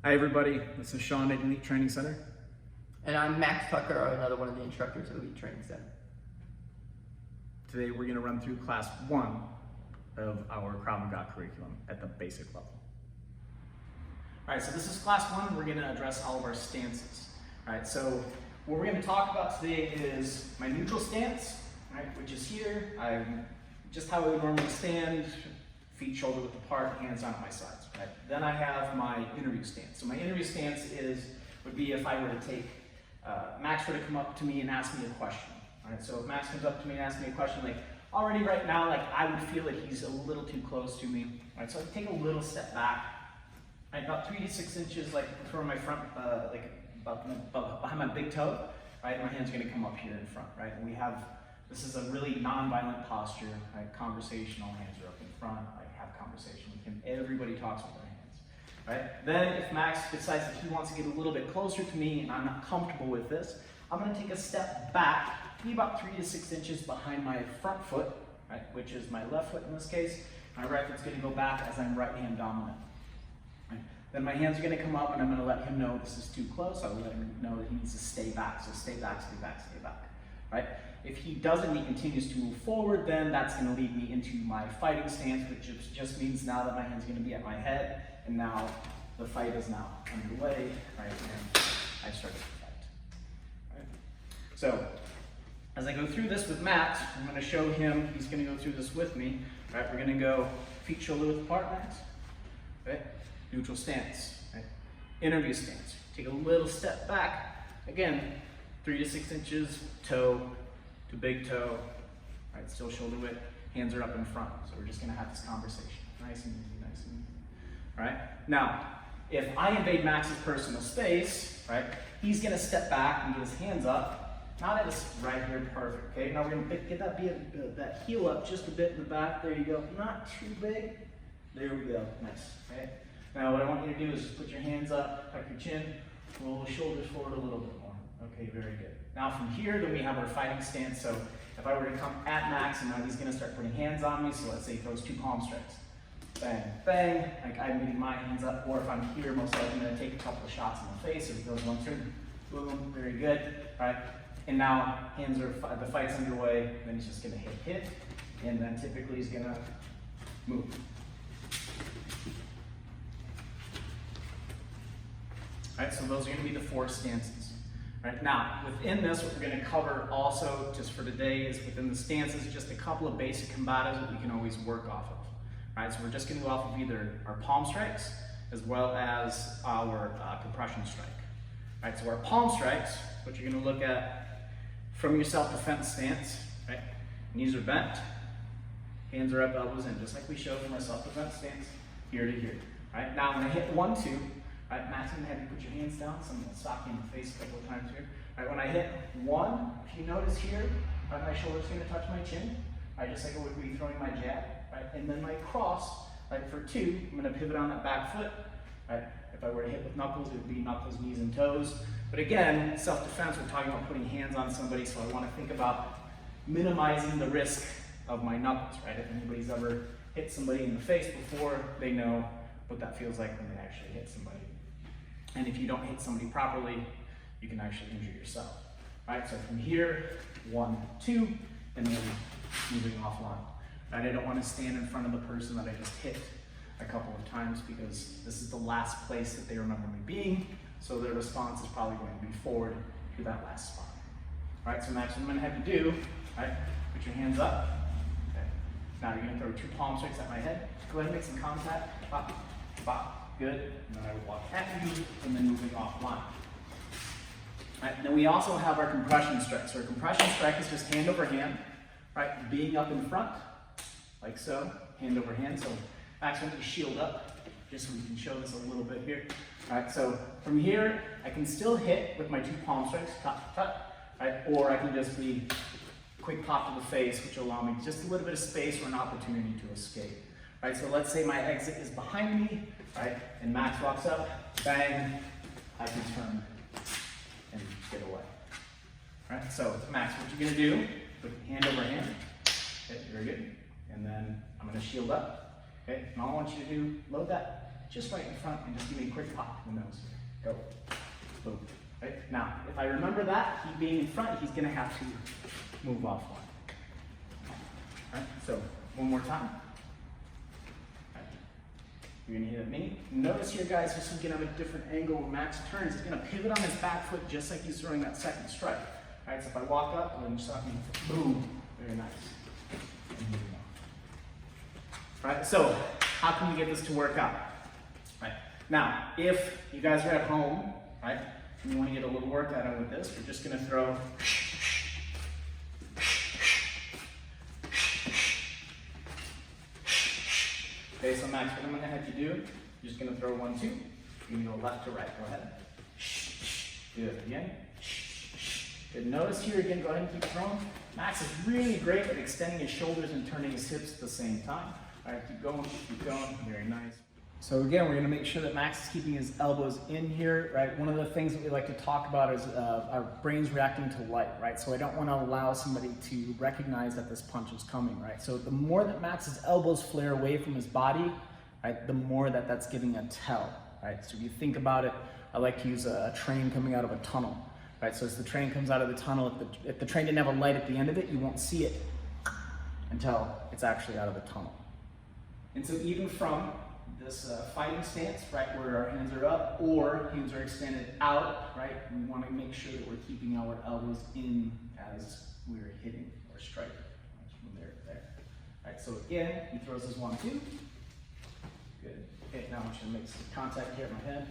Hi everybody, this is Sean at Elite Training Center. And I'm Max Tucker, another one of the instructors at Elite Training Center. Today we're going to run through class 1 of our Krav Maga curriculum at the basic level. Alright, so this is class 1. We're going to address all of our stances. Alright, so what we're going to talk about today is my neutral stance, right, which is here. I'm just how I would normally stand, feet shoulder width apart, hands on at my sides. Right? Then I have my interview stance. So my interview stance would be if I were to take, Max were to come up to me and ask me a question. Right? So if Max comes up to me and asks me a question, like already right now, like I would feel that he's a little too close to me. Right? So I take a little step back, right? About 3 to 6 inches, like from my front, like about behind my big toe. Right? My hand's going to come up here in front. Right? And we have, this is a really non-violent posture. Right? Conversational, hands are up in front. Have conversation with him. Everybody talks with their hands, right? Then if Max decides that he wants to get a little bit closer to me and I'm not comfortable with this, I'm going to take a step back, be about 3 to 6 inches behind my front foot, right, which is my left foot in this case. My right foot's going to go back as I'm right hand dominant. Right? Then my hands are going to come up and I'm going to let him know this is too close. I'll let him know that he needs to stay back. So stay back, stay back, stay back, right? If he doesn't, he continues to move forward, then that's going to lead me into my fighting stance, which just means now that my hand's going to be at my head, and now the fight is now underway, right? And I start to fight. Right? So, as I go through this with Max, I'm going to show him, he's going to go through this with me, right? We're going to go feet shoulder width apart, Max, right? Neutral stance, right? Interview stance. Take a little step back, again, 3 to 6 inches, toe to big toe, right, still shoulder width, hands are up in front. So we're just gonna have this conversation. Nice and easy, nice and easy, right? Now, if I invade Max's personal space, right, he's gonna step back and get his hands up, not at his right here, perfect, okay? Now we're gonna get that heel up just a bit in the back, there you go, not too big, there we go, nice, okay? Now what I want you to do is just put your hands up, tuck your chin, roll the shoulders forward a little bit more. Okay, very good. Now from here, then we have our fighting stance. So if I were to come at Max and now he's gonna start putting hands on me, so let's say he throws 2 palm strikes. Bang, bang, like I'm getting my hands up, or if I'm here, most likely I'm gonna take a couple of shots in the face, so he throws 1, 2, boom, very good, right? And now hands are, the fight's underway, then he's just gonna hit, and then typically he's gonna move. Right, so those are going to be the 4 stances. Right, now, within this, what we're going to cover also, just for today, is within the stances, just a couple of basic combatives that we can always work off of. Right, so we're just going to go off of either our palm strikes, as well as our compression strike. Right, so our palm strikes, what you're going to look at from your self-defense stance, right, knees are bent, hands are up, elbows in, just like we showed from our self-defense stance, here to here. Right, now when I hit 1, 2, right, Max, I'm going to have you put your hands down, so I'm going to sock you in the face a couple of times here. Right, when I hit 1, if you notice here, right, my shoulder's going to touch my chin, right, just like I would be throwing my jab, right, and then my cross, right, for 2, I'm going to pivot on that back foot, right. If I were to hit with knuckles, it would be knuckles, knees, and toes. But again, self-defense, we're talking about putting hands on somebody, so I want to think about minimizing the risk of my knuckles, right. If anybody's ever hit somebody in the face before, they know what that feels like when they actually hit somebody. And if you don't hit somebody properly, you can actually injure yourself. Right? So from here, 1, 2, and then moving offline. Right? I don't want to stand in front of the person that I just hit a couple of times because this is the last place that they remember me being, so their response is probably going to be forward to that last spot. Right? So Max, what I'm going to have you do, right? Put your hands up. Okay. Now you're going to throw 2 palm strikes at my head. Go ahead and make some contact. Pop, pop. Good, and then I would walk at you, and then moving offline. Right, and then we also have our compression strike. So our compression strike is just hand over hand, right? Being up in front, like so, hand over hand. So Max, I want you to shield up, just so we can show this a little bit here. All right, so from here, I can still hit with my 2 palm strikes, tut, tut, right? Or I can just be quick pop to the face, which will allow me just a little bit of space or an opportunity to escape. Right, so let's say my exit is behind me, right, and Max walks up, bang, I can turn and get away. Right, so Max, what you're gonna do, put hand over hand, okay, very good, and then I'm gonna shield up, okay, and all I want you to do, load that just right in front, and just give me a quick pop in the nose. Go. Boom. Right? Now, if I remember that, he being in front, he's gonna have to move offline. All right, so one more time. You're gonna hit at me. Notice here, guys, just so we can have a different angle where Max turns, he's gonna pivot on his back foot just like he's throwing that second strike. All right, so if I walk up and then you stop me, boom, very nice. All right, so how can we get this to work out? All right, now, if you guys are at home, right, and you wanna get a little workout in with this, we're just gonna throw okay, so Max, what I'm gonna have you do, you're just gonna throw 1, 2. You're gonna go left to right, go ahead. Good, again. Good, notice here again, go ahead and keep throwing. Max is really great at extending his shoulders and turning his hips at the same time. All right, keep going, very nice. So again, we're gonna make sure that Max is keeping his elbows in here, right? One of the things that we like to talk about is our brain's reacting to light, right? So I don't wanna allow somebody to recognize that this punch is coming, right? So the more that Max's elbows flare away from his body, right, the more that that's giving a tell, right? So if you think about it, I like to use a train coming out of a tunnel, right? So as the train comes out of the tunnel, if the train didn't have a light at the end of it, you won't see it until it's actually out of the tunnel. And so even from this fighting stance, right, where our hands are up or hands are extended out, right, we want to make sure that we're keeping our elbows in as we're hitting or striking. From there to there. All right, so again, he throws his 1, 2. Good. Okay, now I want you to make some contact here at my head.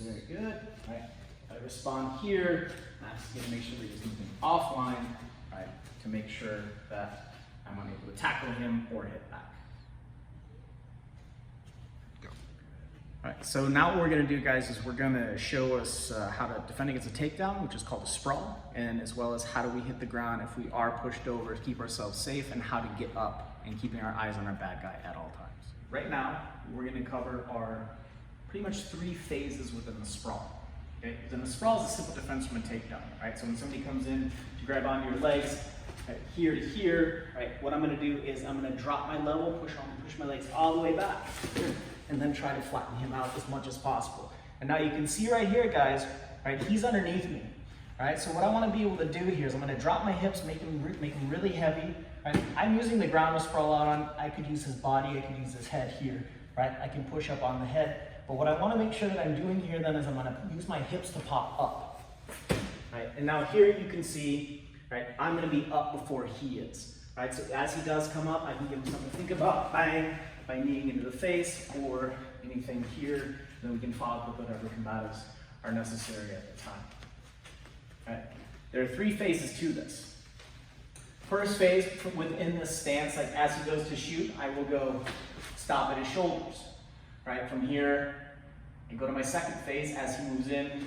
Very good. All right, I respond here. I'm just going to make sure that he's moving offline, right, to make sure that I'm unable to tackle him or hit back. All right, so now what we're gonna do, guys, is we're gonna show us how to defend against a takedown, which is called a sprawl, and as well as how do we hit the ground if we are pushed over to keep ourselves safe, and how to get up and keeping our eyes on our bad guy at all times. Right now, we're gonna cover our pretty much 3 phases within the sprawl. Okay, then the sprawl is a simple defense from a takedown, right? So when somebody comes in to grab onto your legs, right, here to here, right, what I'm gonna do is I'm gonna drop my level, push my legs all the way back, and then try to flatten him out as much as possible. And now you can see right here, guys, right, he's underneath me. All right, so what I want to be able to do here is I'm going to drop my hips, make him really heavy. Right? I'm using the ground to sprawl out on. I could use his body, I could use his head here. Right? I can push up on the head. But what I want to make sure that I'm doing here then is I'm going to use my hips to pop up. Right? And now here you can see, right, I'm going to be up before he is. Right? So as he does come up, I can give him something to think about. Bang! By kneeing into the face or anything here, then we can follow up with whatever combatives are necessary at the time. Right. There are 3 phases to this. First phase, within this stance, like as he goes to shoot, I will go stop at his shoulders. Right, from here, I go to my second phase as he moves in,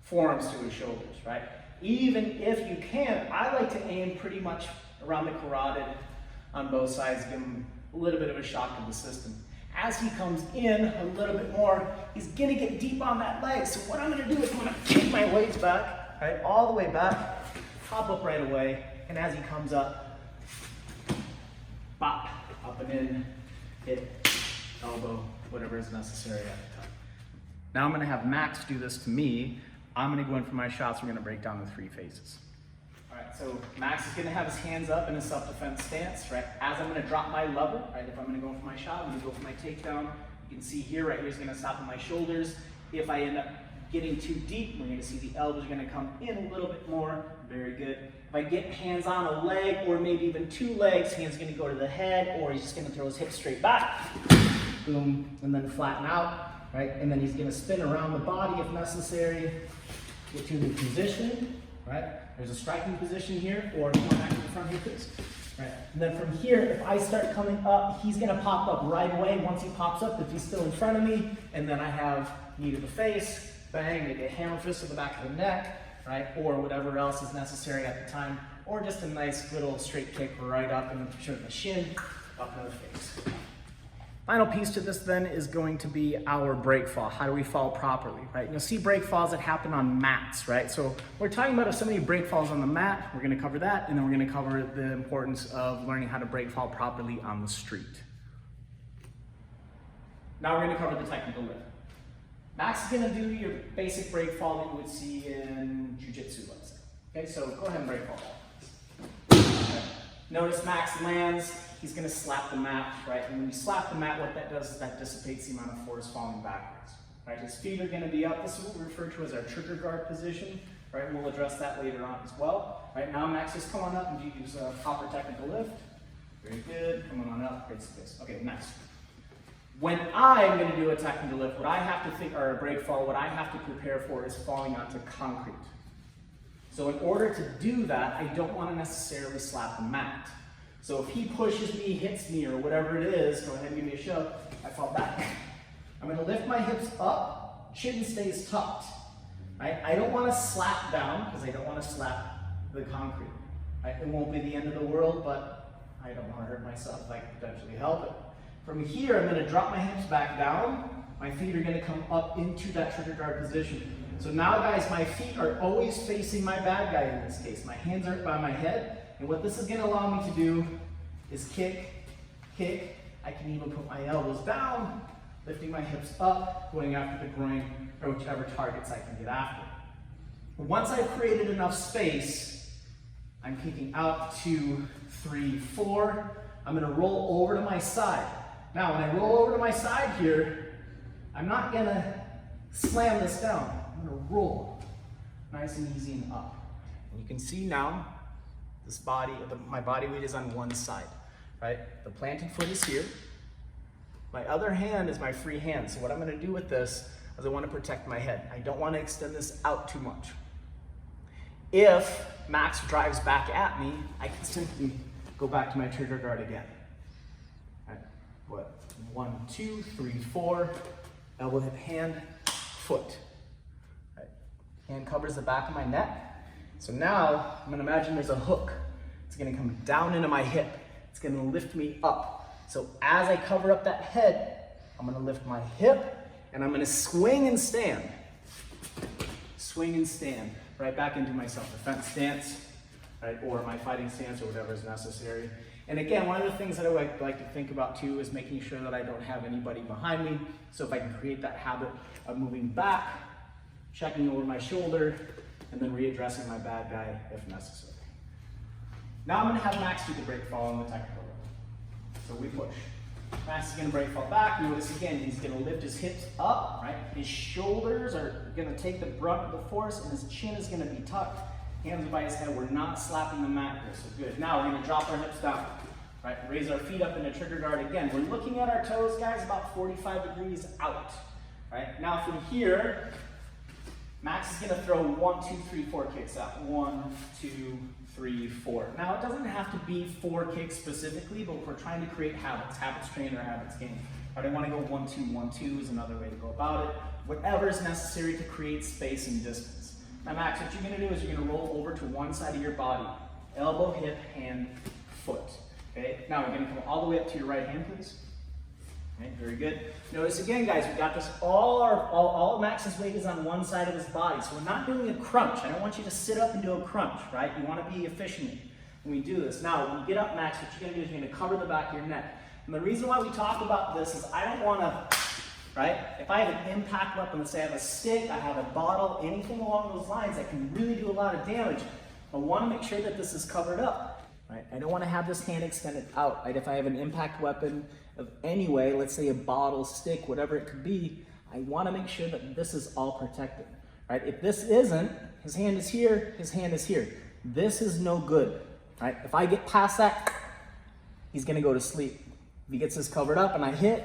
forearms to his shoulders, right? Even if you can, I like to aim pretty much around the carotid on both sides, give him a little bit of a shock to the system. As he comes in a little bit more, he's gonna get deep on that leg. So what I'm gonna do is I'm gonna kick my legs back, right, all the way back, hop up right away, and as he comes up, bop, up and in, hit, elbow, whatever is necessary at the time. Now I'm gonna have Max do this to me. I'm gonna go in for my shots. We're gonna break down the 3 phases. All right, so Max is gonna have his hands up in a self-defense stance, right? As I'm gonna drop my lever, right? If I'm gonna go for my shot, I'm gonna go for my takedown. You can see here, right here is gonna stop at my shoulders. If I end up getting too deep, we're gonna see the elbows are gonna come in a little bit more. Very good. If I get hands on a leg or maybe even 2 legs, hands gonna go to the head, or he's just gonna throw his hips straight back. Boom, and then flatten out, right? And then he's gonna spin around the body if necessary. Get to the position, right? There's a striking position here, or come back to the front here, please. Right. And then from here, if I start coming up, he's gonna pop up right away once he pops up, if he's still in front of me, and then I have knee to the face, bang, maybe a hammer fist to the back of the neck, right? Or whatever else is necessary at the time, or just a nice little straight kick right up and sure the shin, up in the face. Final piece to this then is going to be our break fall. How do we fall properly, right? You'll see break falls that happen on mats, right? So we're talking about if somebody break falls on the mat, we're gonna cover that, and then we're gonna cover the importance of learning how to break fall properly on the street. Now we're gonna cover the technical lift. Max is gonna do your basic break fall that you would see in jiu-jitsu, let's say. Okay, so go ahead and break fall. Okay. Notice Max lands, he's gonna slap the mat, right? And when you slap the mat, what that does is that dissipates the amount of force falling backwards. Right? His feet are gonna be up. This is what we refer to as our trigger guard position. Right? We'll address that later on as well. Right now, Max, just come on up and use a proper technical lift. Very good. Come on up. Great space. Okay, next. When I'm going to do a technical lift, what I have to think, or a break fall, what I have to prepare for is falling onto concrete. So in order to do that, I don't want to necessarily slap the mat. So if he pushes me, hits me, or whatever it is, go ahead and give me a shove, I fall back. I'm going to lift my hips up, chin stays tucked. Right? I don't want to slap down because I don't want to slap the concrete. Right? It won't be the end of the world, but I don't want to hurt myself if I can potentially help it. From here, I'm going to drop my hips back down. My feet are going to come up into that trigger guard position. So now, guys, my feet are always facing my bad guy in this case. My hands are by my head. And what this is going to allow me to do is kick, kick. I can even put my elbows down, lifting my hips up, going after the groin, or whichever targets I can get after. Once I've created enough space, I'm kicking out 2, 3, 4. I'm going to roll over to my side. Now, when I roll over to my side here, I'm not going to slam this down. I'm going to roll nice and easy and up. And you can see now, this body, my body weight is on one side, right? The planted foot is here. My other hand is my free hand. So what I'm going to do with this is I want to protect my head. I don't want to extend this out too much. If Max drives back at me, I can simply go back to my trigger guard again. Right. What? 1, 2, 3, 4. Elbow, hip, hand, foot. Right. Hand covers the back of my neck. So now I'm going to imagine there's a hook. It's going to come down into my hip. It's going to lift me up. So as I cover up that head, I'm going to lift my hip and I'm going to swing and stand. Swing and stand. Right back into my self-defense stance, right, or my fighting stance, or whatever is necessary. And again, one of the things that I like to think about too is making sure that I don't have anybody behind me. So if I can create that habit of moving back, checking over my shoulder, and then readdressing my bad guy if necessary. Now I'm going to have Max do the break fall on the technical level. So we push. Max is going to break fall back. Notice again, he's going to lift his hips up, right? His shoulders are going to take the brunt of the force, and his chin is going to be tucked. Hands by his head. We're not slapping the mat here, so good. Now we're going to drop our hips down, right? Raise our feet up in a trigger guard again. We're looking at our toes, guys, about 45 degrees out, right? Now from here, Max is going to throw 1, 2, 3, 4 kicks out. 1, 2, 3, 4. Now it doesn't have to be 4 kicks specifically, but we're trying to create habits. Habits train or habits gain. Right, I want to go 1, 2, 1, 2 is another way to go about it. Whatever is necessary to create space and distance. Now Max, what you're going to do is you're going to roll over to one side of your body. Elbow, hip, hand, foot. Okay. Now we're going to come all the way up to your right hand, please. Okay, very good. Notice again, guys, we got this, all Max's weight is on one side of his body. So we're not doing a crunch. I don't want you to sit up and do a crunch, right? You want to be efficient when we do this. Now, when you get up, Max, what you're going to do is you're going to cover the back of your neck. And the reason why we talk about this is I don't want to, right? If I have an impact weapon, let's say I have a stick, I have a bottle, anything along those lines that can really do a lot of damage, I want to make sure that this is covered up, right? I don't want to have this hand extended out, right? If I have an impact weapon of any way, let's say a bottle, stick, whatever it could be, I want to make sure that this is all protected, right? If this isn't, his hand is here, his hand is here. This is no good, right? If I get past that, he's going to go to sleep. If he gets this covered up and I hit,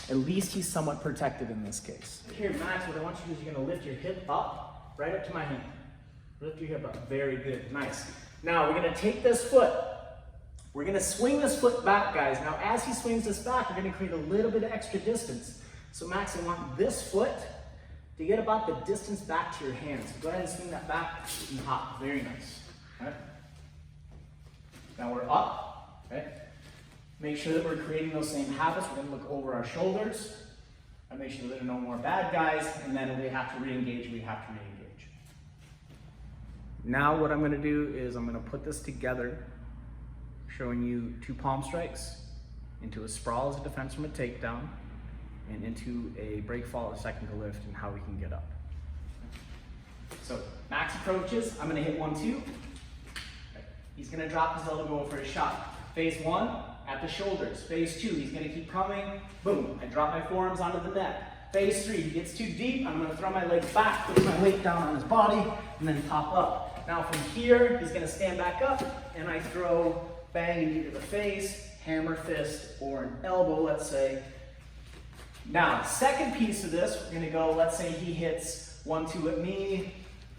at least he's somewhat protected in this case. Here, Max, what I want you to do is you're going to lift your hip up, right up to my hand. Lift your hip up. Very good. Nice. Now, we're going to take this foot. We're going to swing this foot back, guys. Now, as he swings this back, we're going to create a little bit of extra distance. So, Max, I want this foot to get about the distance back to your hand. So, go ahead and swing that back and hop. Very nice. All right. Now, we're up. Okay. Make sure that we're creating those same habits. We're going to look over our shoulders and make sure that there are no more bad guys. And then when we have to re-engage, we have to re-engage. Now what I'm going to do is I'm going to put this together, showing you 2 palm strikes into a sprawl as a defense from a takedown, and into a break fall, a second to lift, and how we can get up. So Max approaches, I'm gonna hit 1, 2. He's gonna drop his elbow, go for a shot. Phase 1, at the shoulders. Phase 2, he's gonna keep coming. Boom, I drop my forearms onto the net. Phase 3, he gets too deep, I'm gonna throw my legs back, put my weight down on his body, and then pop up. Now from here, he's gonna stand back up, and I throw bang in either the face, hammer fist, or an elbow, let's say. Now, second piece of this, we're gonna go, let's say he hits 1, 2 at me,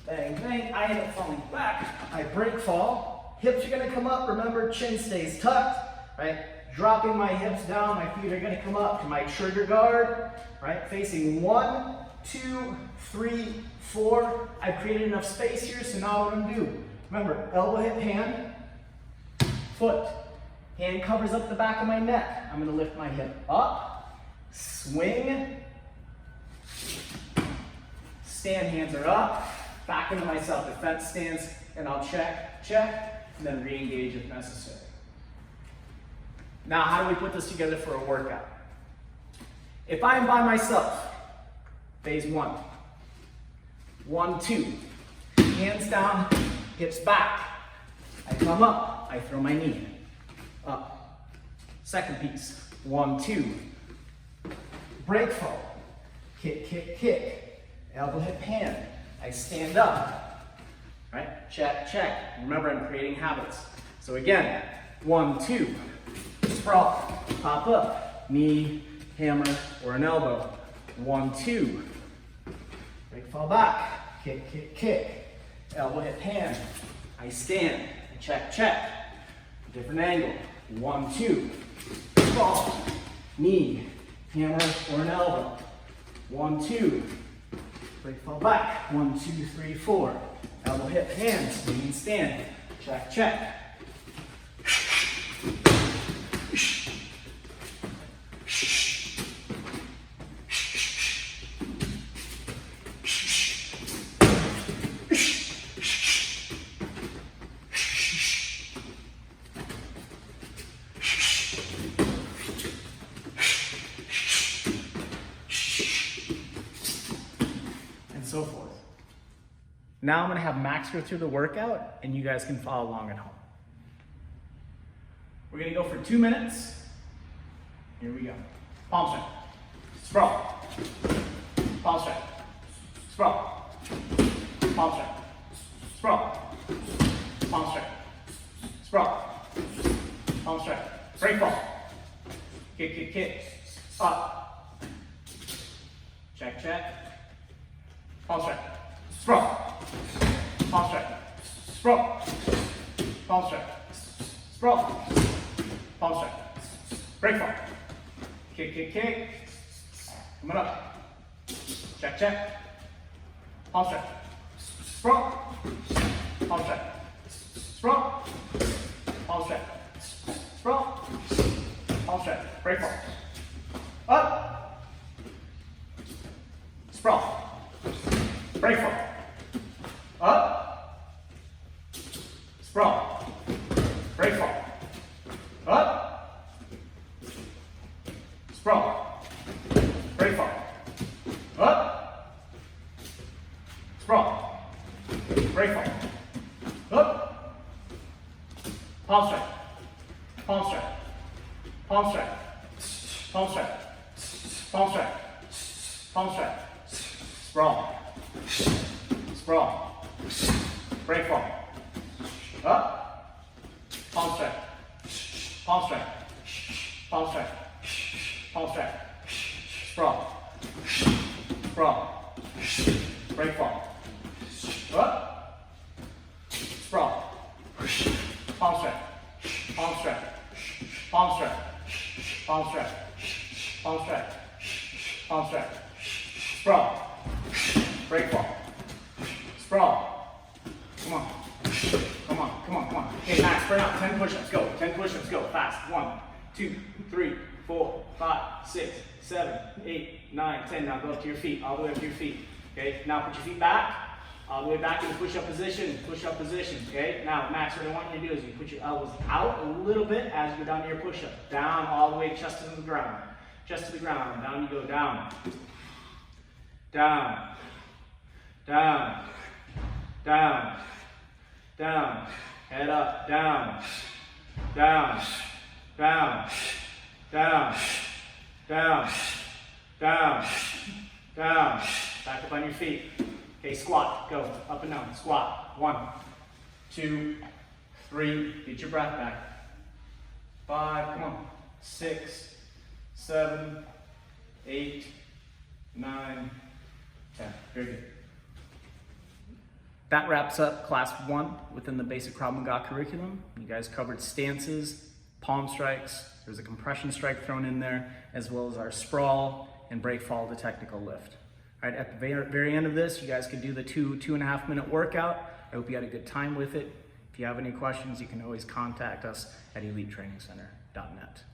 bang, bang, I end up falling back, I break fall, hips are gonna come up, remember, chin stays tucked, right? Dropping my hips down, my feet are gonna come up to my trigger guard, right? Facing 1, 2, 3, 4. I've created enough space here, so now what I'm gonna do, remember, elbow hip hand, foot. Hand covers up the back of my neck. I'm gonna lift my hip up, swing, stand, hands are up, back into my self-defense stance, and I'll check, check, and then re-engage if necessary. Now, how do we put this together for a workout? If I'm by myself, phase 1, 1, 2, hands down, hips back. I come up, I throw my knee up. Second piece, 1, 2, break fall, kick, kick, kick, elbow hip hand. I stand up, right? Check, check. Remember, I'm creating habits. So again, 1, 2, sprawl, pop up, knee, hammer, or an elbow. 1, 2, break fall back, kick, kick, kick, elbow hip hand. I stand, check, check, different angle. 1, 2, sprawl, knee, hammer, or an elbow. 1, 2, break fall back. 1, 2, 3, 4, elbow hip hand, swing and stand, check, check. So forth. Now I'm going to have Max go through the workout and you guys can follow along at home. We're going to go for 2 minutes. Here we go. Palm strike, sprawl, palm strike, sprawl, palm strike, sprawl, palm strike, sprawl, palm strike, break ball, kick, kick, kick, up, check, check. Palm strike, sprawl, palm strike, sprawl, palm strike, sprawl, palm strike, break fall, kick, kick, kick, coming up, check, check, palm strike, sprawl, palm strike, sprawl, palm strike, sprawl, palm strike, break fall, up, sprawl. Break fall. Up. Sprawl. Break fall. Up. Sprawl. Break fall. Up. Sprawl. Break fall. Up. Palm strike. Palm strike. Palm strike. Palm strike. Palm strike. Palm strike. Sprawl. Sprawl, break fall, up, palm strike, palm strike, palm strike, palm strike, sprawl, sprawl, break fall, up, sprawl, palm strike, palm strike, palm strike, palm strike, palm strike, palm strike, sprawl, break fall. Sprawl. Come on. Come on, come on, come on. Okay, Max, burn out. 10 push-ups, go. 10 push-ups, go. Fast. 1, 2, 3, 4, 5, 6, 7, 8, 9, 10. Now go up to your feet, all the way up to your feet. Okay, now put your feet back, all the way back into push-up position, okay? Now, Max, what I want you to do is you put your elbows out a little bit as you go down to your push-up. Down, all the way, chest to the ground. chest to the ground, down you go, down, down, down, down, down, head up, down, down, down, down, down, down, down, back up on your feet. Okay, squat, go, up and down, squat, 1, 2, 3, get your breath back, 5, come on, 6, 7, 8, 9, 10, very good. That wraps up class 1 within the basic Krav Maga curriculum. You guys covered stances, palm strikes, there's a compression strike thrown in there, as well as our sprawl and break fall to technical lift. All right, at the very end of this, you guys can do the 2.5 minute workout. I hope you had a good time with it. If you have any questions, you can always contact us at elitetrainingcenter.net.